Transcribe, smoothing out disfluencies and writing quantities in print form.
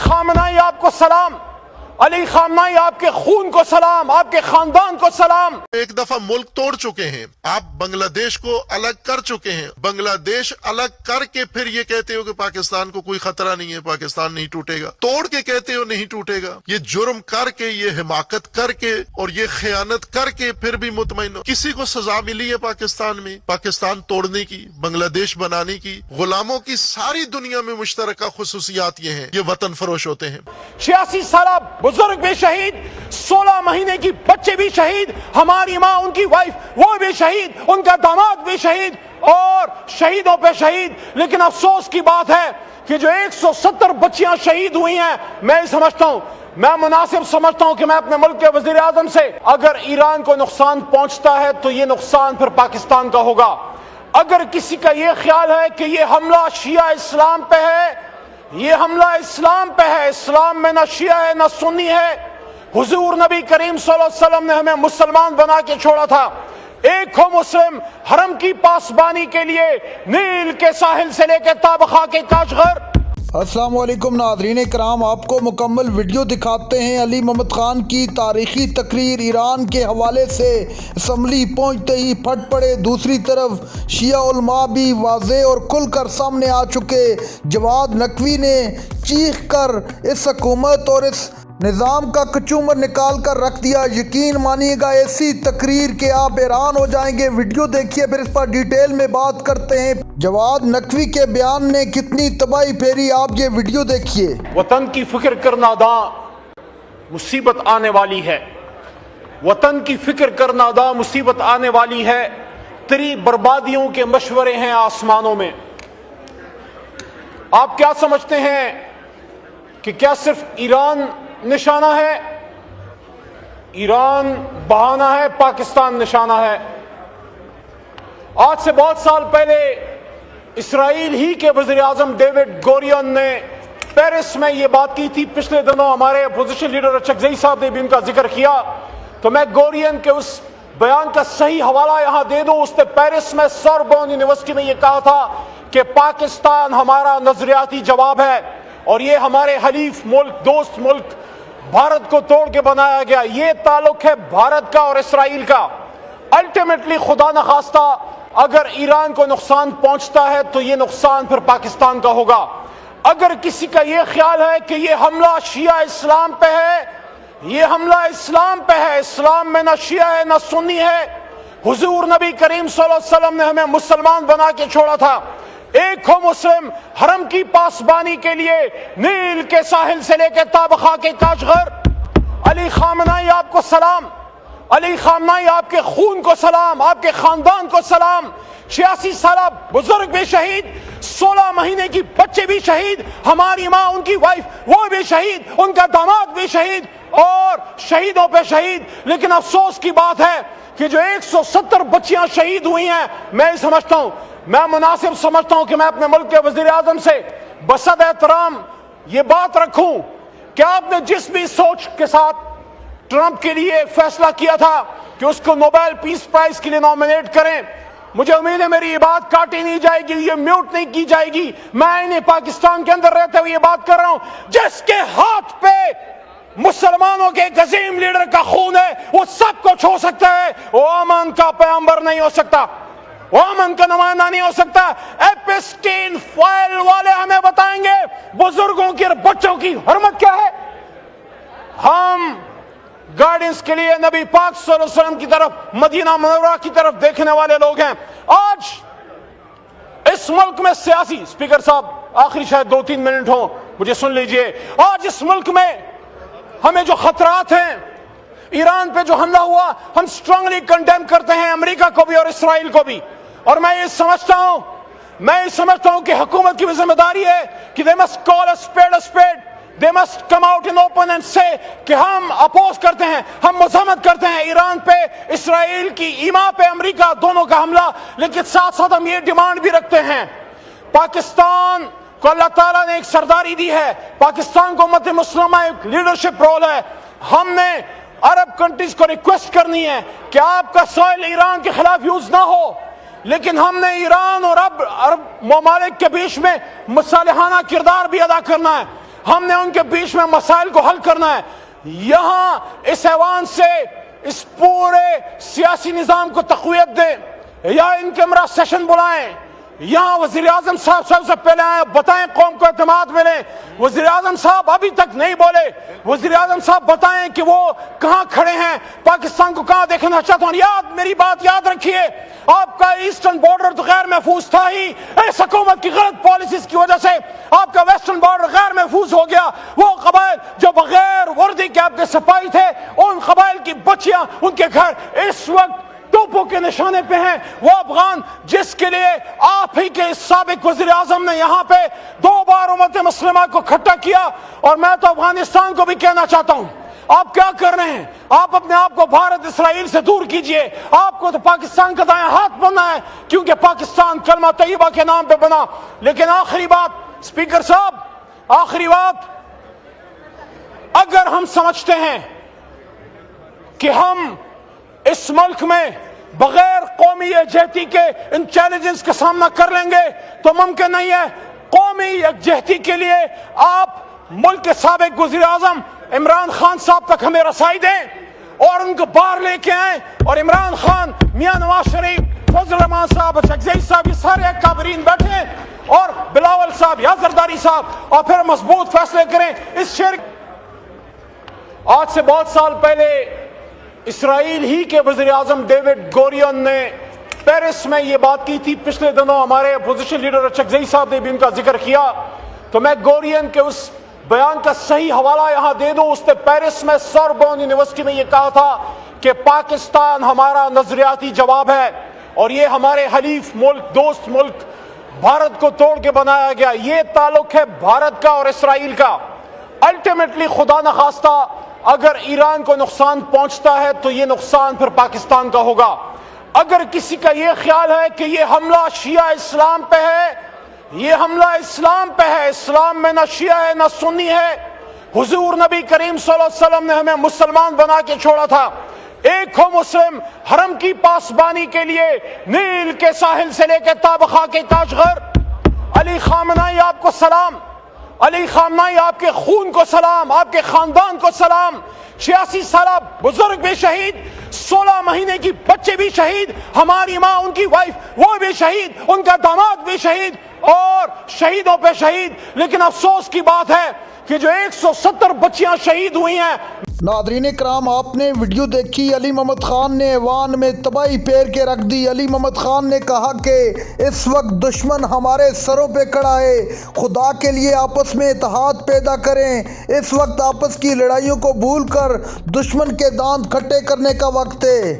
خامنائی آپ کو سلام، علی خامنائی آپ کے خون کو سلام، آپ کے خاندان کو سلام۔ ایک دفعہ ملک توڑ چکے ہیں، آپ بنگلہ دیش کو الگ کر چکے ہیں، بنگلہ دیش الگ کر کے پھر یہ کہتے ہو کہ پاکستان کو کوئی خطرہ نہیں ہے، پاکستان نہیں ٹوٹے گا، توڑ کے کہتے ہو نہیں ٹوٹے گا۔ یہ جرم کر کے، یہ حماقت کر کے اور یہ خیانت کر کے پھر بھی مطمئن ہو۔ کسی کو سزا ملی ہے پاکستان میں پاکستان توڑنے کی، بنگلہ دیش بنانے کی؟ غلاموں کی ساری دنیا میں مشترکہ خصوصیات یہ ہیں، یہ وطن فروش ہوتے ہیں۔ 86 سالہ بزرگ بھی شہید، 16 مہینے کی بچے بھی شہید، ہماری ماں، ان کی وائف وہ بھی شہید، ان کا داماد بھی شہید، اور شہیدوں پہ شہید۔ لیکن افسوس کی بات ہے کہ جو 170 بچیاں شہید ہوئی ہیں، میں سمجھتا ہوں، میں مناسب سمجھتا ہوں کہ میں اپنے ملک کے وزیر اعظم سے، اگر ایران کو نقصان پہنچتا ہے تو یہ نقصان پھر پاکستان کا ہوگا۔ اگر کسی کا یہ خیال ہے کہ یہ حملہ شیعہ اسلام پہ ہے، یہ حملہ اسلام پہ ہے، اسلام میں نہ شیعہ ہے نہ سنی ہے۔ حضور نبی کریم صلی اللہ علیہ وسلم نے ہمیں مسلمان بنا کے چھوڑا تھا، ایک ہو مسلم، حرم کی پاسبانی کے لیے نیل کے ساحل سے لے کے تابخا کے کاشغر۔ السلام علیکم ناظرین کرام، آپ کو مکمل ویڈیو دکھاتے ہیں۔ علی محمد خان کی تاریخی تقریر ایران کے حوالے سے اسمبلی پہنچتے ہی پھٹ پڑے، دوسری طرف شیعہ علماء بھی واضح اور کھل کر سامنے آ چکے۔ جواد نقوی نے چیخ کر اس حکومت اور اس نظام کا کچومر نکال کر رکھ دیا۔ یقین مانیے گا ایسی تقریر کہ آپ حیران ہو جائیں گے۔ ویڈیو دیکھیے، پھر اس پر ڈیٹیل میں بات کرتے ہیں۔ جواد نقوی کے بیان نے کتنی تباہی پھیری، آپ یہ ویڈیو دیکھیے۔ وطن کی فکر کرنا داں مصیبت آنے والی ہے، وطن کی فکر کرنا داں مصیبت آنے والی ہے، تیری بربادیوں کے مشورے ہیں آسمانوں میں۔ آپ کیا سمجھتے ہیں کہ کیا صرف ایران نشانہ ہے؟ ایران بہانہ ہے، پاکستان نشانہ ہے۔ آج سے بہت سال پہلے اسرائیل ہی کے وزیر اعظم ڈیوڈ گورین نے پیرس میں یہ بات کی تھی۔ پچھلے دنوں ہمارے اپوزیشن لیڈر اچکزئی صاحب نے بھی ان کا ذکر کیا، تو میں گورین کے اس بیان کا صحیح حوالہ یہاں دے دوں۔ اس نے پیرس میں سوربون یونیورسٹی میں یہ کہا تھا کہ پاکستان ہمارا نظریاتی جواب ہے، اور یہ ہمارے حلیف ملک، دوست ملک بھارت کو توڑ کے بنایا گیا۔ یہ تعلق ہے بھارت کا اور اسرائیل کا۔ الٹیمیٹلی خدا نخواستہ اگر ایران کو نقصان پہنچتا ہے تو یہ نقصان پھر پاکستان کا ہوگا۔ اگر کسی کا یہ خیال ہے کہ یہ حملہ شیعہ اسلام پہ ہے، یہ حملہ اسلام پہ ہے، اسلام میں نہ شیعہ ہے نہ سنی ہے۔ حضور نبی کریم صلی اللہ علیہ وسلم نے ہمیں مسلمان بنا کے چھوڑا تھا، ایک ہو مسلم، حرم کی پاسبانی کے لیے نیل کے ساحل سے لے کے تابخا کے کاشغر۔ علی خامنائی آپ کو سلام، علی خامنائی آپ کے خون کو سلام، آپ کے خاندان کو سلام۔ 86 سالہ بزرگ بھی شہید، 16 مہینے کی بچے بھی شہید، ہماری ماں، ان کی وائف وہ بھی شہید، ان کا داماد بھی شہید، اور شہیدوں پہ شہید۔ لیکن افسوس کی بات ہے کہ جو 170 بچیاں شہید ہوئی ہیں، میں سمجھتا ہوں، میں مناسب سمجھتا ہوں کہ میں اپنے ملک کے وزیر اعظم سے بصد احترام یہ بات رکھوں کہ آپ نے جس بھی سوچ کے ساتھ ٹرمپ کے لیے فیصلہ کیا تھا کہ اس کو نوبیل پیس پرائز کے لیے نامینیٹ کریں، مجھے امید ہے میری یہ بات کاٹی نہیں جائے گی، یہ میوٹ نہیں کی جائے گی۔ میں انہیں پاکستان کے اندر رہتے ہوئے یہ بات کر رہا ہوں، جس کے ہاتھ پہ مسلمانوں کے ایک عظیم لیڈر کا خون ہے، وہ سب کو چھو سکتا ہے، وہ امن کا پیغمبر نہیں ہو سکتا، وہ امن کا نمائندہ نہیں ہو سکتا۔ ایپسٹین فائل والے ہمیں بتائیں گے بزرگوں کی اور بچوں کی حرمت کیا ہے۔ ہم گائیڈنس کے لیے نبی پاک صلی اللہ علیہ وسلم کی طرف، مدینہ منورہ کی طرف دیکھنے والے لوگ ہیں۔ آج اس ملک میں سیاسی، اسپیکر صاحب آخری شاید 2-3 منٹ ہوں، مجھے سن لیجئے، آج اس ملک میں ہمیں جو خطرات ہیں، ایران پہ جو حملہ ہوا، ہم سٹرونگلی کنڈیم کرتے ہیں، امریکہ کو بھی اور اسرائیل کو بھی۔ اور میں یہ سمجھتا ہوں کہ حکومت کی بھی ذمہ داری ہے کہ they must call a spade a spade, they must come out in open and say کہ ہم اپوز کرتے ہیں، ہم مذمت کرتے ہیں ایران پہ، اسرائیل کی ایما پہ، امریکہ، دونوں کا حملہ۔ لیکن ساتھ ساتھ ہم یہ ڈیمانڈ بھی رکھتے ہیں، پاکستان کو اللہ تعالیٰ نے ایک سرداری دی ہے، پاکستان کو امت مسلمہ ایک لیڈرشپ رول ہے۔ ہم نے عرب کنٹریز کو ریکویسٹ کرنی ہے کہ آپ کا سوائل ایران کے خلاف یوز نہ ہو، لیکن ہم نے ایران اور عرب ممالک کے بیچ میں مصالحانہ کردار بھی ادا کرنا ہے۔ ہم نے ان کے بیچ میں مسائل کو حل کرنا ہے. یہاں اس ایوان سے اس پورے سیاسی نظام کو تقویت دیں یا ان کے امرا سیشن بلائیں. یہاں وزیر اعظم صاحب سب سے پہلے آئے, بتائیں قوم کو اعتماد ملے. وزیر اعظم صاحب ابھی تک نہیں بولے. وزیر اعظم صاحب بتائیں کہ وہ کہاں کھڑے ہیں, پاکستان کو کہاں دیکھنا چاہتا ہوں. میری بات یاد رکھیے, آپ کا ایسٹرن بارڈر تو غیر محفوظ تھا ہی, اس حکومت کی غلط پالیسیز کی وجہ سے آپ کا ویسٹرن بارڈر غیر محفوظ ہو گیا. وہ قبائل جو بغیر وردی کے آپ کے سپاہی تھے, ان قبائل کی بچیاں, ان کے گھر اس وقت توپوں کے نشانے پہ ہیں. وہ افغان جس کے لیے آپ ہی کے سابق وزیر اعظم نے یہاں پہ 2 بار امت مسلمہ کو اکٹھا کیا. اور میں تو افغانستان کو بھی کہنا چاہتا ہوں, آپ کیا کر رہے ہیں؟ آپ اپنے آپ کو بھارت اسرائیل سے دور کیجئے. آپ کو تو پاکستان کا دائیں ہاتھ بننا ہے, کیونکہ پاکستان کلمہ طیبہ کے نام پہ بنا. لیکن آخری بات اسپیکر صاحب, آخری بات, اگر ہم سمجھتے ہیں کہ ہم اس ملک میں بغیر قومی یکجہتی کے ان چیلنجز کا سامنا کر لیں گے تو ممکن نہیں ہے. قومی یکجہتی کے لیے آپ ملک کے سابق وزیر اعظم عمران خان صاحب تک ہمیں رسائی دیں اور ان کو باہر لے کے آئیں. اور عمران خان, میاں نواز شریف, فضل الرحمان صاحب, شیخ صاحب, یہ سارے اکابرین بیٹھے ہیں, اور بلاول صاحب یا زرداری صاحب, اور پھر مضبوط فیصلے کریں. اس شعر آج سے بہت سال پہلے اسرائیل ہی کے وزیر اعظم ڈیوڈ گورین نے پیرس میں یہ بات کی تھی. پچھلے دنوں ہمارے اپوزیشن لیڈر چکزئی صاحب نے بھی ان کا ذکر کیا, تو میں گورین کے اس بیان کا صحیح حوالہ یہاں دے دوں. اس نے پیرس میں سوربون یونیورسٹی میں یہ کہا تھا کہ پاکستان ہمارا نظریاتی جواب ہے, اور یہ ہمارے حلیف ملک, دوست ملک بھارت کو توڑ کے بنایا گیا. یہ تعلق ہے بھارت کا اور اسرائیل کا. الٹیمیٹلی خدا نخواستہ اگر ایران کو نقصان پہنچتا ہے تو یہ نقصان پھر پاکستان کا ہوگا. اگر کسی کا یہ خیال ہے کہ یہ حملہ شیعہ اسلام پہ ہے, یہ حملہ اسلام پہ ہے, اسلام میں نہ شیعہ ہے نہ سنی ہے. حضور نبی کریم صلی اللہ علیہ وسلم نے ہمیں مسلمان بنا کے چھوڑا تھا. ایک ہو مسلم حرم کی پاسبانی کے لیے نیل کے ساحل سے لے کے تابخا کے تاجغر. علی خامنائی آپ کو سلام, علی خامنائی آپ کے خون کو سلام, آپ کے خاندان کو سلام. 86 سالہ بزرگ بھی شہید, 16 مہینے کی بچے بھی شہید, ہماری ماں, ان کی وائف وہ بھی شہید, ان کا داماد بھی شہید, اور شہیدوں پہ شہید. لیکن افسوس کی بات ہے کہ جو 170 بچیاں شہید ہوئی ہیں. ناظرین کرام, آپ نے ویڈیو دیکھی. علی محمد خان نے ایوان میں تباہی پھیر کے رکھ دی. علی محمد خان نے کہا کہ اس وقت دشمن ہمارے سروں پہ کھڑا ہے, خدا کے لیے آپس میں اتحاد پیدا کریں. اس وقت آپس کی لڑائیوں کو بھول کر دشمن کے دانت کھٹے کرنے کا وقت ہے.